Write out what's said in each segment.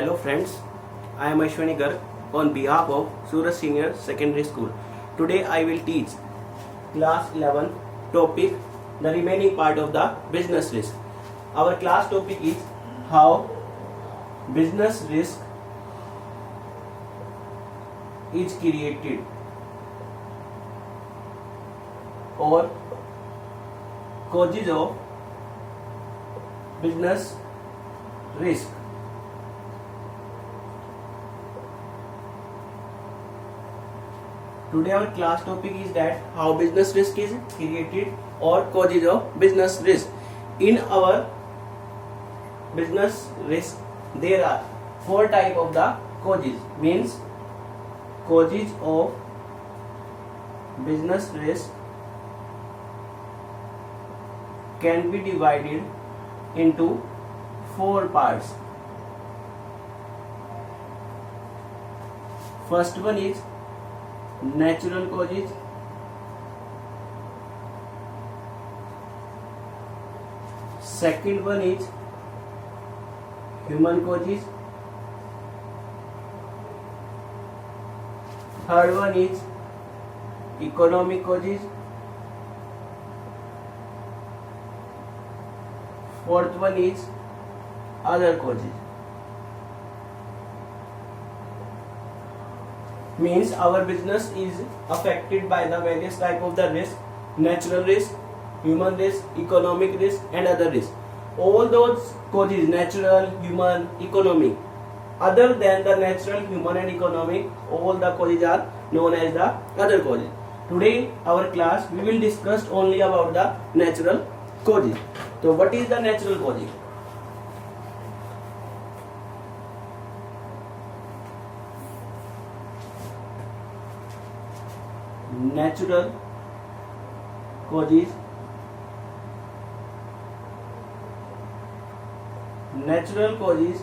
Hello friends, I am Ashwani Garg on behalf of Surat Senior Secondary School. Today I will teach class 11 topic, the remaining part of the business risk. Our class topic is how business risk is created or causes of business risk. Today our class topic is that how business risk is created or causes of business risk. In our business risk there are four type of the causes, means causes of business risk can be divided into four parts. First one is natural causes, second one is human causes, third one is economic causes, fourth one is other causes. Means our business is affected by the various type of the risk: natural risk, human risk, economic risk and other risk. All those causes, natural, human, economic, other than the natural, human and economic, all the causes are known as the other causes. Today our class we will discuss only about the natural causes. So what is the natural causes? Natural causes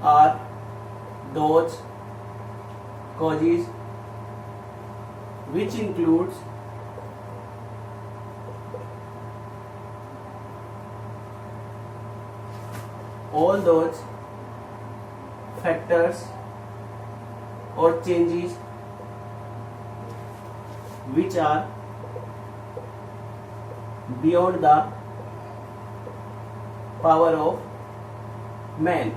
are those causes which includes all those factors or changes which are beyond the power of man.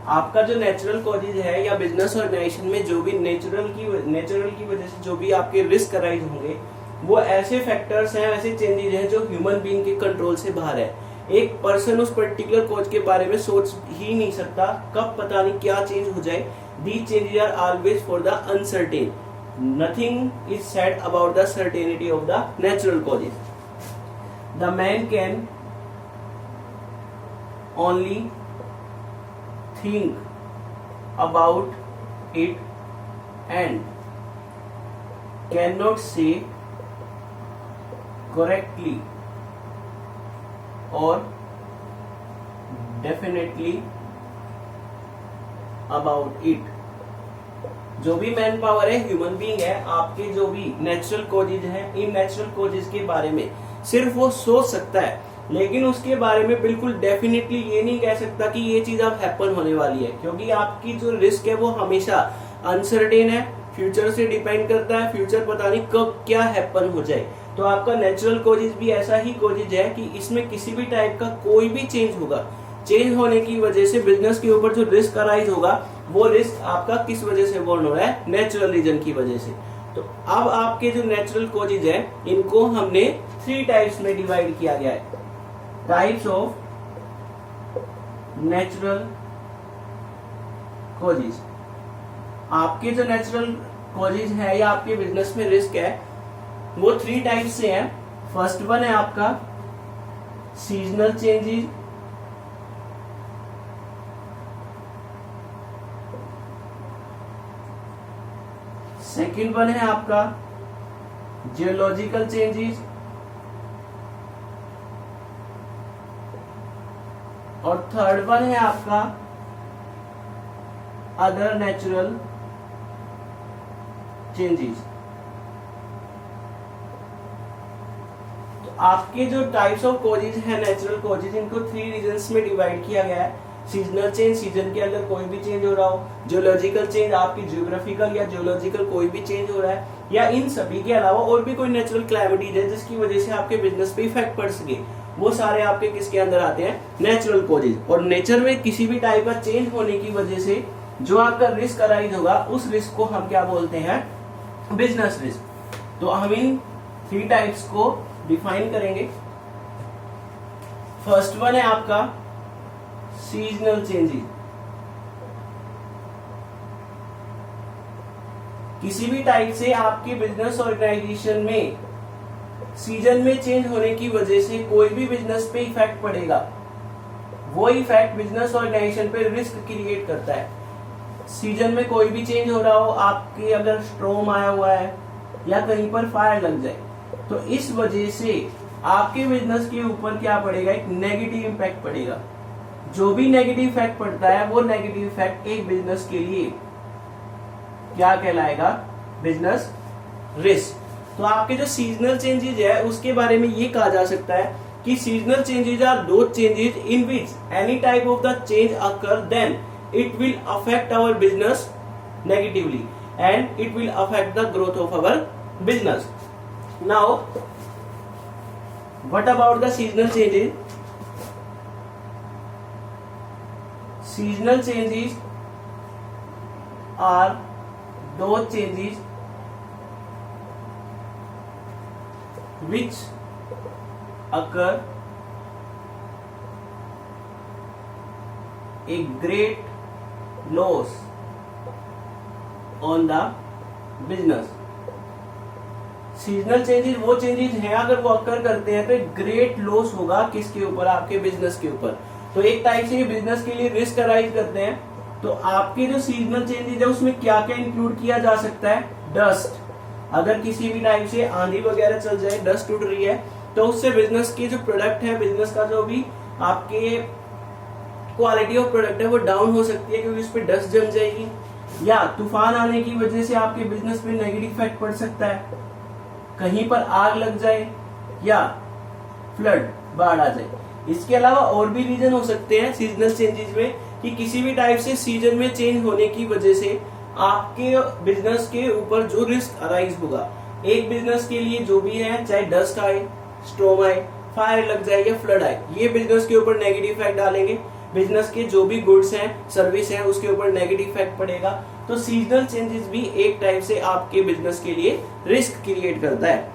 आपका जो natural causes है या business organisation में जो भी natural की वजह से जो भी आपके रिस्क अराइज होंगे वो ऐसे फैक्टर्स हैं, ऐसे चेंजेस हैं जो ह्यूमन बीइंग के कंट्रोल से बाहर है. एक पर्सन उस पर्टिकुलर कॉज के बारे में सोच ही नहीं सकता, कब पता नहीं क्या चेंज हो जाए. These changes are always for the uncertain. Nothing is said about the certainty of the natural causes. The man can only think about it and cannot say correctly or definitely about it. जो भी man power है, human being है, आपके जो भी natural causes हैं, in natural causes के बारे में सिर्फ वो सोच सकता है, लेकिन उसके बारे में बिल्कुल डेफिनेटली ये नहीं कह सकता कि ये चीज अब हैपन होने वाली है, क्योंकि आपकी जो रिस्क है वो हमेशा अनसर्टेन है, फ्यूचर से डिपेंड करता है. फ्यूचर पता नहीं कब क्या हैपन हो जाए. तो आपका नेचुरल कॉजेज भी ऐसा ही कॉजेज है कि इसमें किसी भी टाइप का कोई भी चेंज होगा, चेंज होने की वजह से बिजनेस के ऊपर जो रिस्क अराइज होगा वो रिस्क आपका किस वजह से बोर्न हो रहा है? नेचुरल रीजन की वजह से. तो अब आपके जो नेचुरल कॉजेज है इनको हमने 3 टाइप्स में डिवाइड किया गया है. Types of natural causes. आपके जो नेचुरल कॉजेज है या आपके बिजनेस में रिस्क है वो 3 टाइप से है. फर्स्ट वन है आपका सीजनल चेंजेस, सेकेंड वन है आपका जियोलॉजिकल चेंजेस और थर्ड वन है आपका अदर नेचुरल चेंजेस. तो आपके जो टाइप्स ऑफ कॉजेज है नेचुरल कॉजेज, इनको 3 रीजन्स में डिवाइड किया गया है। सीजनल चेंज, सीजन के अंदर कोई भी चेंज हो रहा हो, जियोलॉजिकल चेंज, आपकी जियोग्राफिकल या जियोलॉजिकल कोई भी चेंज हो रहा है, या इन सभी के अलावा और भी कोई नेचुरल क्लैमिटीज है जिसकी वजह से आपके बिजनेस पे इफेक्ट पड़ सके, वो सारे आपके किसके अंदर आते हैं, नेचुरल कॉजेज। और नेचर में किसी भी टाइप का चेंज होने की वजह से जो आपका रिस्क अराइज होगा, उस रिस्क को हम क्या बोलते हैं, बिजनेस रिस्क। तो हम इन 3 टाइप्स को डिफाइन करेंगे। फर्स्ट वन है आपका सीजनल चेंजेस। किसी भी टाइप से आपके बिजनेस ऑर्गेनाइजेशन में सीजन में चेंज होने की वजह से कोई भी बिजनेस पे इफेक्ट पड़ेगा, वो इफेक्ट बिजनेस ऑर्गेनाइजेशन पे रिस्क क्रिएट करता है। सीजन में कोई भी चेंज हो रहा हो, आपके अगर स्ट्रॉम आया हुआ है या कहीं पर फायर लग जाए, तो इस वजह से आपके बिजनेस के ऊपर क्या पड़ेगा, एक नेगेटिव इम्पैक्ट पड़ेगा। जो भी नेगेटिव इफेक्ट पड़ता है, वो नेगेटिव इफेक्ट एक बिजनेस के लिए क्या कहलाएगा, बिजनेस रिस्क। तो आपके जो सीजनल चेंजेज है उसके बारे में ये कहा जा सकता है कि seasonal changes are those changes in which any type of the change occur, then it will affect our business negatively and it will affect the growth of our business. Now what about the seasonal changes? Seasonal changes are those changes which occur a great loss on the business. Seasonal changes वो changes हैं, अगर वो अकर करते हैं तो एक great loss होगा किसके ऊपर, आपके बिजनेस के ऊपर। तो एक टाइप से ये बिजनेस के लिए रिस्क अराइज करते हैं। तो आपके जो सीजनल चेंजेस है उसमें क्या क्या इंक्लूड किया जा सकता है, डस्ट। अगर किसी भी टाइप से आंधी वगैरह चल जाए, डस्ट उड़ रही है, तो उससे बिजनेस के जो प्रोडक्ट है, बिजनेस का जो भी आपके क्वालिटी ऑफ प्रोडक्ट है वो डाउन हो सकती है, क्योंकि उस पर डस्ट जम जाएगी। या तूफान आने की वजह से आपके बिजनेस पे नेगेटिव इफेक्ट पड़ सकता है, कहीं पर आग लग जाए या फ्लड, बाढ़ आ जाए। इसके अलावा और भी रीजन हो सकते हैं सीजनल चेंजेस में, कि किसी भी टाइप से सीजन में चेंज होने की वजह से आपके बिजनेस के ऊपर जो रिस्क अराइज होगा, एक बिजनेस के लिए जो भी है, चाहे डस्ट आए, स्टॉर्म आए, फायर लग जाए या फ्लड आए, ये बिजनेस के ऊपर नेगेटिव इफेक्ट डालेंगे। बिजनेस के जो भी गुड्स हैं, सर्विस हैं, उसके ऊपर नेगेटिव इफेक्ट पड़ेगा। तो सीजनल चेंजेस भी एक टाइप से आपके बिजनेस के लिए रिस्क क्रिएट करता है।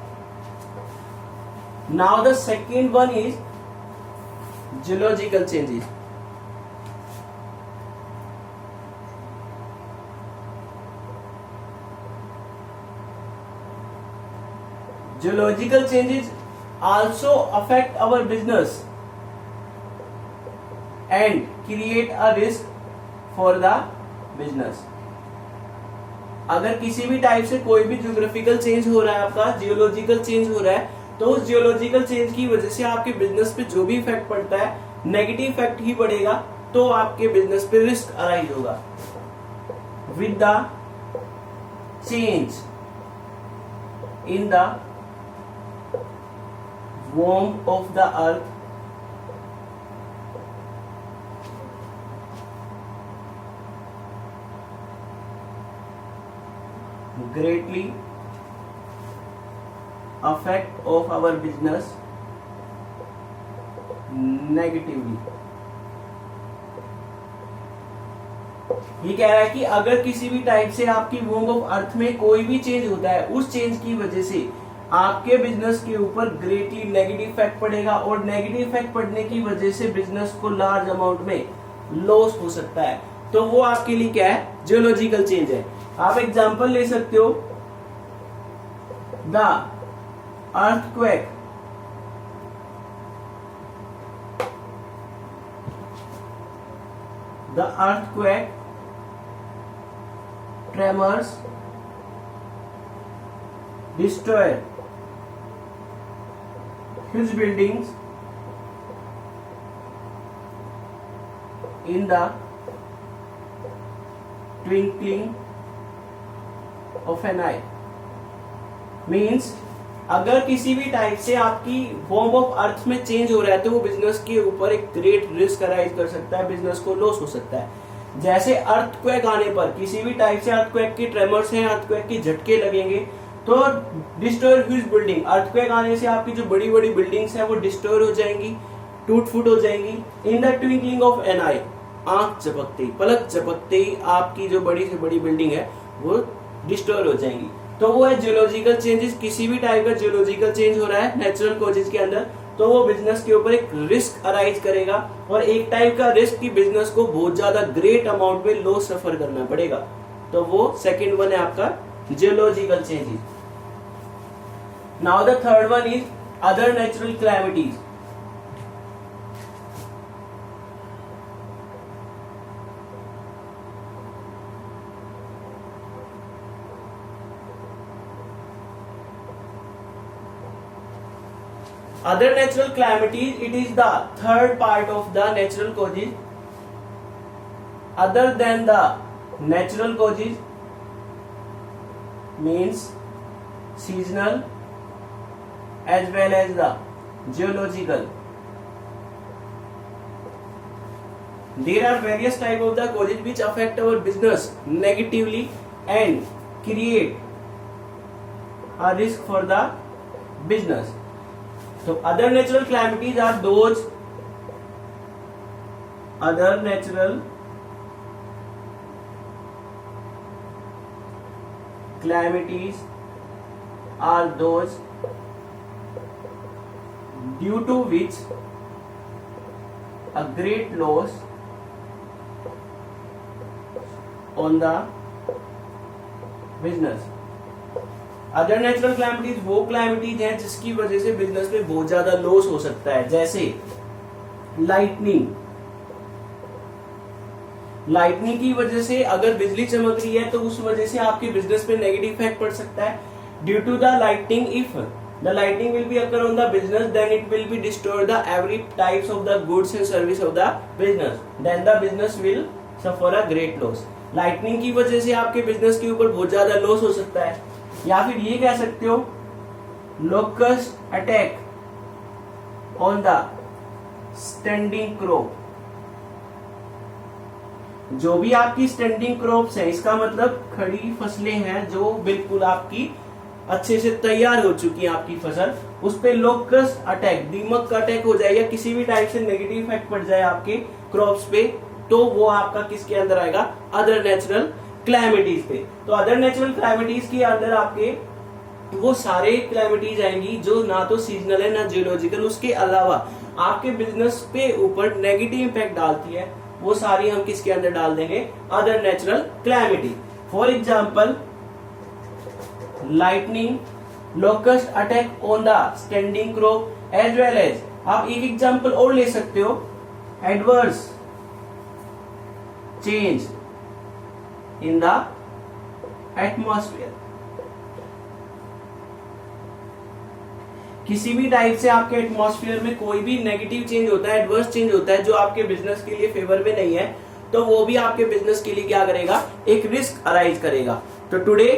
Now the second one is geological changes. Geological changes also affect our business and create a risk for the business. अगर किसी भी टाइप से कोई भी जियोग्राफिकल चेंज हो रहा है, आपका जियोलॉजिकल चेंज हो रहा है, तो उस जियोलॉजिकल चेंज की वजह से आपके बिजनेस पे जो भी इफेक्ट पड़ता है, नेगेटिव इफेक्ट ही पड़ेगा, तो आपके बिजनेस पे रिस्क अराइज होगा। With the change in the warmth of the earth, greatly affect of our business negatively। ये कह रहा है कि अगर किसी भी टाइप से आपकी वॉर्म ऑफ अर्थ में कोई भी चेंज होता है, उस चेंज की वजह से आपके बिजनेस के ऊपर ग्रेटली नेगेटिव इफेक्ट पड़ेगा, और नेगेटिव इफेक्ट पड़ने की वजह से बिजनेस को लार्ज अमाउंट में लॉस हो सकता है। तो वो आपके लिए क्या है, जियोलॉजिकल चेंज है। आप एग्जांपल ले सकते हो, the earthquake, the earthquake, tremors, destroyed huge buildings in the twinkling of an eye। Means अगर किसी भी टाइप से आपकी फॉर्म ऑफ अर्थ में चेंज हो रहा है तो वो बिजनेस के ऊपर एक ग्रेट रिस्क अराइज कर सकता है, बिजनेस को लॉस हो सकता है। जैसे अर्थक्वेक आने पर, किसी भी टाइप से अर्थक्वेक की ट्रेमर्स हैं, अर्थक्वेक के झटके लगेंगे तो डिस्ट्रॉय ह्यूज बिल्डिंग, अर्थक्वेक आने से आपकी जो बड़ी बड़ी बिल्डिंग्स हैं वो डिस्ट्रॉय हो जाएंगी, टूट फूट हो जाएंगी। In the twinkling of an eye, आंख झपकते ही, पलक झपकते ही आपकी जो बड़ी से बड़ी बिल्डिंग है वो डिस्ट्रॉय हो जाएंगी। तो वो है जियोलॉजिकल चेंजेस, किसी भी टाइप का जियोलॉजिकल चेंज हो रहा है नेचुरल कॉजेज के अंदर तो वो बिजनेस के ऊपर एक रिस्क अराइज करेगा, और एक टाइप का रिस्क की बिजनेस को बहुत ज्यादा ग्रेट अमाउंट में लॉस सफर करना पड़ेगा। तो वो सेकंड वन है आपका geological changes. Now the third one is other natural calamities. Other natural calamities, it is the third part of the natural causes. Other than the natural causes means seasonal as well as the geological. There are various type of the causes which affect our business negatively and create a risk for the business. So other natural calamities are those due to which a great loss on the business. Other natural calamities वो calamities हैं जिसकी वजह से business में बहुत ज्यादा loss हो सकता है, जैसे लाइटनिंग। लाइटनिंग की वजह से अगर बिजली चमक रही है तो उस वजह से आपके बिजनेस पे नेगेटिव इफेक्ट पड़ सकता है। Due to the lightning, if the lightning will be occur on the business then it will be destroy the every types of the goods and service of the business, then the business will suffer a great loss. Lightning की वजह से आपके business के ऊपर बहुत ज्यादा loss हो सकता है। या फिर ये कह सकते हो locust attack on the standing crop. जो भी आपकी स्टैंडिंग क्रॉप्स है, इसका मतलब खड़ी फसलें हैं जो बिल्कुल आपकी अच्छे से तैयार हो चुकी है आपकी फसल, उस पे लोकस्ट अटैक, दीमक का अटैक हो जाए या किसी भी टाइप से नेगेटिव इफेक्ट पड़ जाए आपके क्रॉप्स पे, तो वो आपका किसके अंदर आएगा? अदर नेचुरल क्लाइमेटीज पे। तो अदर नेचुरल क्लाइमेटीज के अंदर आपके वो सारे क्लाइमेटीज आएंगी जो ना तो सीजनल है ना जियोलॉजिकल, उसके अलावा आपके बिजनेस पे ऊपर नेगेटिव इम्पैक्ट डालती है, वो सारी हम किसके अंदर डाल देंगे? Other natural climatic. For example lightning, locust attack on the standing crop, as well as आप एक एग्जाम्पल और ले सकते हो, adverse change in the atmosphere. किसी भी टाइप से आपके एटमॉस्फेयर में कोई भी नेगेटिव चेंज होता है, एडवर्स चेंज होता है जो आपके बिजनेस के लिए फेवर में नहीं है, तो वो भी आपके बिजनेस के लिए क्या करेगा? एक रिस्क अराइज करेगा। तो today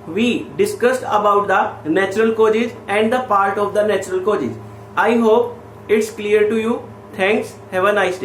we discussed about the natural causes and the part of the natural causes. I hope it's clear to you. Thanks, have a nice day.